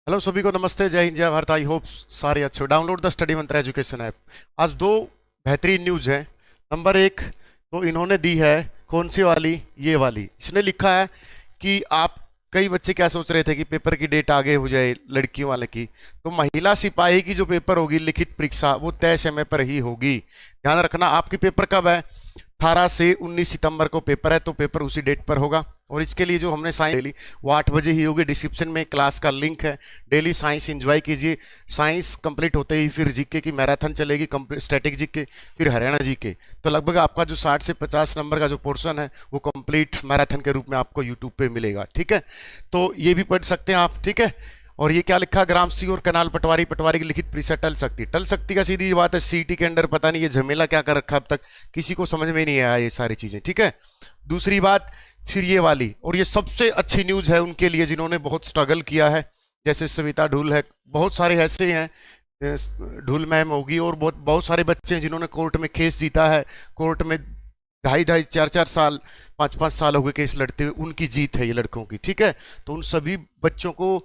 Hello सभी को नमस्ते, जय हिंद जय भारत। आई होप सारे अच्छे हो। डाउनलोड द स्टडी मंत्र एजुकेशन ऐप। आज दो बेहतरीन न्यूज़ हैं। नंबर एक तो इन्होंने दी है, कौन सी वाली, ये वाली। इसने लिखा है कि आप, कई बच्चे क्या सोच रहे थे कि पेपर की डेट आगे हो जाए लड़कियों वाले की, तो महिला सिपाही की जो पेपर होगी लिखित परीक्षा वो तय समय पर ही होगी। ध्यान रखना, आपकी पेपर कब है? 18 से 19 सितंबर को पेपर है, तो पेपर उसी डेट पर होगा। और इसके लिए जो हमने साइंस डेली वो 8 बजे ही होगी। डिस्क्रिप्शन में क्लास का लिंक है। डेली साइंस एंजॉय कीजिए। साइंस कंप्लीट होते ही फिर जीके की मैराथन चलेगी, स्टैटिक जीके, फिर हरियाणा जीके। तो लगभग आपका जो 60 से 50 नंबर का जो पोर्शन है वो कंप्लीट मैराथन के रूप में आपको यूट्यूब पे मिलेगा। ठीक है, तो ये भी पढ़ सकते हैं आप। ठीक है, और ये क्या लिखा, ग्रामसी और कनाल पटवारी पटवारी की लिखित परीक्षा टल सकती का सीधी बात है। सीटी के अंदर पता नहीं ये झमेला क्या कर रखा, अब तक किसी को समझ में नहीं आया ये सारी चीजें। ठीक है, दूसरी बात फिर ये वाली, और ये सबसे अच्छी न्यूज है उनके लिए जिन्होंने बहुत स्ट्रगल किया है, जैसे सविता ढूल है, बहुत सारे ऐसे हैं, ढूल मैम होगी, और बहुत बहुत सारे बच्चे हैं जिन्होंने कोर्ट में केस जीता है। कोर्ट में 2.5 4 4 साल 5 5 साल हो गए केस लड़ते हुए, उनकी जीत है ये लड़कों की। ठीक है, तो उन सभी बच्चों को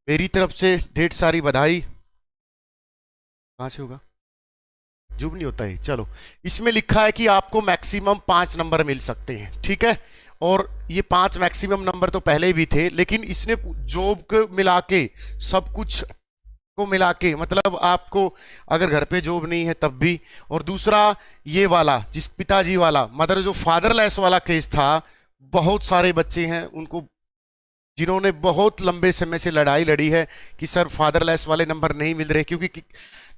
मेरी तरफ से ढेर सारी बधाई। कहां से होगा, जुब नहीं होता है। चलो, इसमें लिखा है कि आपको मैक्सिमम 5 नंबर मिल सकते हैं। ठीक है, और ये 5 मैक्सिमम नंबर तो पहले भी थे, लेकिन इसने जॉब को मिला के, सब कुछ को मिला के, मतलब आपको अगर घर पे जॉब नहीं है तब भी। और दूसरा ये वाला, जिस पिताजी वाला, मदर जो फादरलेस वाला केस था, बहुत सारे बच्चे हैं उनको जिन्होंने बहुत लंबे समय से लड़ाई लड़ी है कि सर फादरलेस वाले नंबर नहीं मिल रहे, क्योंकि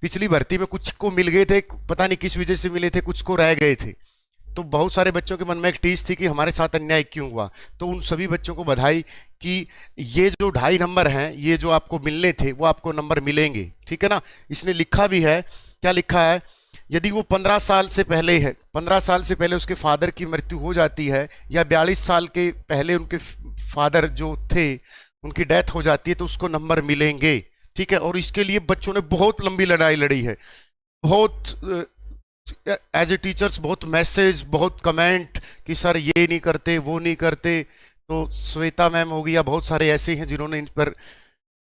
पिछली भर्ती में कुछ को मिल गए थे, पता नहीं किस वजह से मिले थे, कुछ को रह गए थे। तो बहुत सारे बच्चों के मन में एक टीस थी कि हमारे साथ अन्याय क्यों हुआ। तो उन सभी बच्चों को बधाई कि ये जो 2.5 नंबर हैं, ये जो आपको मिलने थे वो आपको नंबर मिलेंगे। ठीक है ना, इसने लिखा भी है, क्या लिखा है, यदि वो 15 साल से पहले है, 15 साल से पहले उसके फादर की मृत्यु हो जाती है, या 42 साल के पहले उनके फादर जो थे उनकी डेथ हो जाती है, तो उसको नंबर मिलेंगे। ठीक है, और इसके लिए बच्चों ने बहुत लंबी लड़ाई लड़ी है, बहुत एज ए टीचर्स बहुत मैसेज, बहुत कमेंट कि सर ये नहीं करते, वो नहीं करते। तो श्वेता मैम होगी या बहुत सारे ऐसे हैं जिन्होंने इन पर,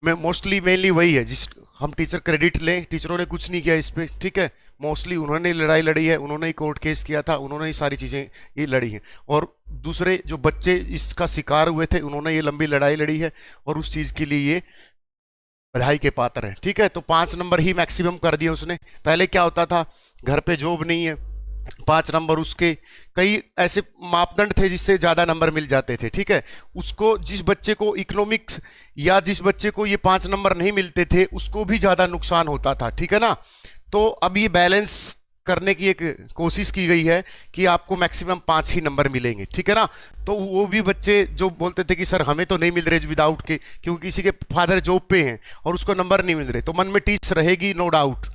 मैं मोस्टली मेनली वही है जिस हम टीचर क्रेडिट लें, टीचरों ने कुछ नहीं किया इस पे। ठीक है, मोस्टली उन्होंने लड़ाई लड़ी है, उन्होंने ही कोर्ट केस किया था, उन्होंने ही सारी चीज़ें ये लड़ी हैं। और दूसरे जो बच्चे इसका शिकार हुए थे, उन्होंने ये लंबी लड़ाई लड़ी है, और उस चीज़ के लिए ये बधाई के पात्र है। ठीक है, तो 5 नंबर ही मैक्सिमम कर दिया उसने। पहले क्या होता था, घर पे जॉब नहीं है, 5 नंबर, उसके कई ऐसे मापदंड थे जिससे ज़्यादा नंबर मिल जाते थे। ठीक है, उसको, जिस बच्चे को इकोनॉमिक्स या जिस बच्चे को ये 5 नंबर नहीं मिलते थे, उसको भी ज़्यादा नुकसान होता था। ठीक है ना, तो अब ये बैलेंस करने की एक कोशिश की गई है कि आपको मैक्सिमम 5 ही नंबर मिलेंगे। ठीक है ना, तो वो भी बच्चे जो बोलते थे कि सर हमें तो नहीं मिल रहे विदाउट के, क्योंकि किसी के फादर जॉब पे हैं और उसको नंबर नहीं मिल रहे, तो मन में टीस रहेगी, नो डाउट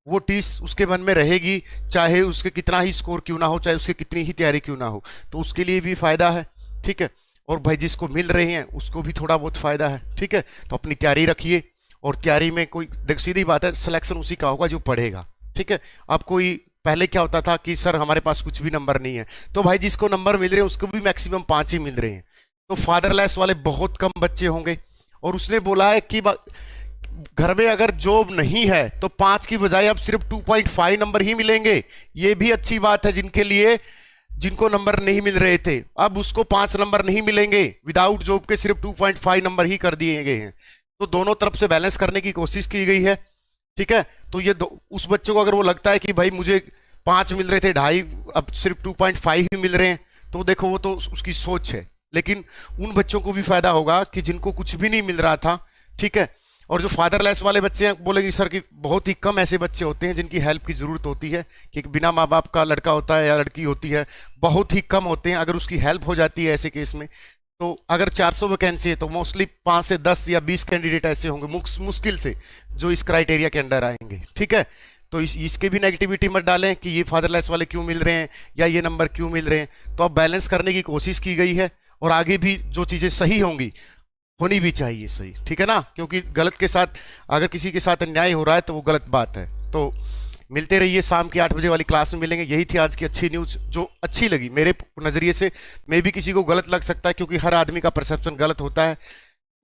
वो टीस उसके मन में रहेगी, चाहे उसके कितना ही स्कोर क्यों ना हो, चाहे उसकी कितनी ही तैयारी क्यों ना हो, तो उसके लिए भी फायदा है। ठीक है, और भाई जिसको मिल रहे हैं उसको भी थोड़ा बहुत फायदा है। ठीक है, तो अपनी तैयारी रखिए, और तैयारी में कोई, देख सीधी बात है, सिलेक्शन उसी का होगा जो पढ़ेगा। ठीक है, अब कोई, पहले क्या होता था कि सर हमारे पास कुछ भी नंबर नहीं है, तो भाई जिसको नंबर मिल रहे हैं उसको भी मैक्सिमम 5 ही मिल रहे हैं, तो फादरलेस वाले बहुत कम बच्चे होंगे। और उसने बोला है कि घर में अगर जॉब नहीं है तो 5 की बजाय अब सिर्फ 2.5 नंबर ही मिलेंगे। ये भी अच्छी बात है जिनके लिए, जिनको नंबर नहीं मिल रहे थे, अब उसको 5 नंबर नहीं मिलेंगे, विदाउट जॉब के सिर्फ 2.5 नंबर ही कर दिए गए हैं। तो दोनों तरफ से बैलेंस करने की कोशिश की गई है। ठीक है, तो ये उस बच्चों को अगर वो लगता है कि भाई मुझे 5 मिल रहे थे, 2.5, अब सिर्फ 2.5 ही मिल रहे हैं, तो देखो वो तो उसकी सोच है। लेकिन उन बच्चों को भी फायदा होगा कि जिनको कुछ भी नहीं मिल रहा था। ठीक है, और जो फादरलेस वाले बच्चे हैं, बोलेंगे सर कि बहुत ही कम ऐसे बच्चे होते हैं जिनकी हेल्प की ज़रूरत होती है, कि बिना माँ बाप का लड़का होता है या लड़की होती है, बहुत ही कम होते हैं। अगर उसकी हेल्प हो जाती है ऐसे केस में, तो अगर 400 वैकेंसी है तो मोस्टली 5 से 10 या 20 कैंडिडेट ऐसे होंगे मुश्किल से जो इस क्राइटेरिया के अंडर आएंगे। ठीक है, तो इसके भी नेगेटिविटी मत डालें कि ये फादरलेस वाले क्यों मिल रहे हैं या ये नंबर क्यों मिल रहे हैं। तो अब बैलेंस करने की कोशिश की गई है, और आगे भी जो चीज़ें सही होंगी होनी भी चाहिए सही। ठीक है ना, क्योंकि गलत के साथ, अगर किसी के साथ अन्याय हो रहा है तो वो गलत बात है। तो मिलते रहिए, शाम की 8 बजे वाली क्लास में मिलेंगे। यही थी आज की अच्छी न्यूज़ जो अच्छी लगी मेरे नज़रिए से। मे भी किसी को गलत लग सकता है, क्योंकि हर आदमी का परसेप्शन गलत होता है।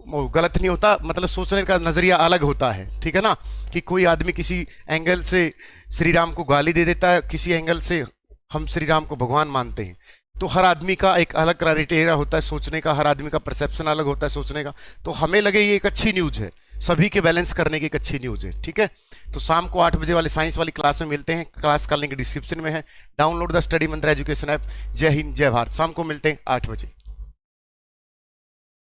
वो गलत नहीं होता, मतलब सोचने का नजरिया अलग होता है, ठीक है ना। कि कोई आदमी किसी एंगल से श्री राम को गाली दे देता है, किसी एंगल से हम श्री राम को भगवान मानते हैं। तो हर आदमी का एक अलग क्राइटेरिया होता है सोचने का, हर आदमी का परसेप्शन अलग होता है सोचने का। तो हमें लगे ये एक अच्छी न्यूज है, सभी के बैलेंस करने की एक अच्छी न्यूज है, ठीक है। तो शाम को 8 बजे वाले साइंस वाली क्लास में मिलते हैं, क्लास का लिंक डिस्क्रिप्शन में है। Download the study Mantra education app. जय हिंद, जय भारत। शाम को मिलते हैं 8 बजे।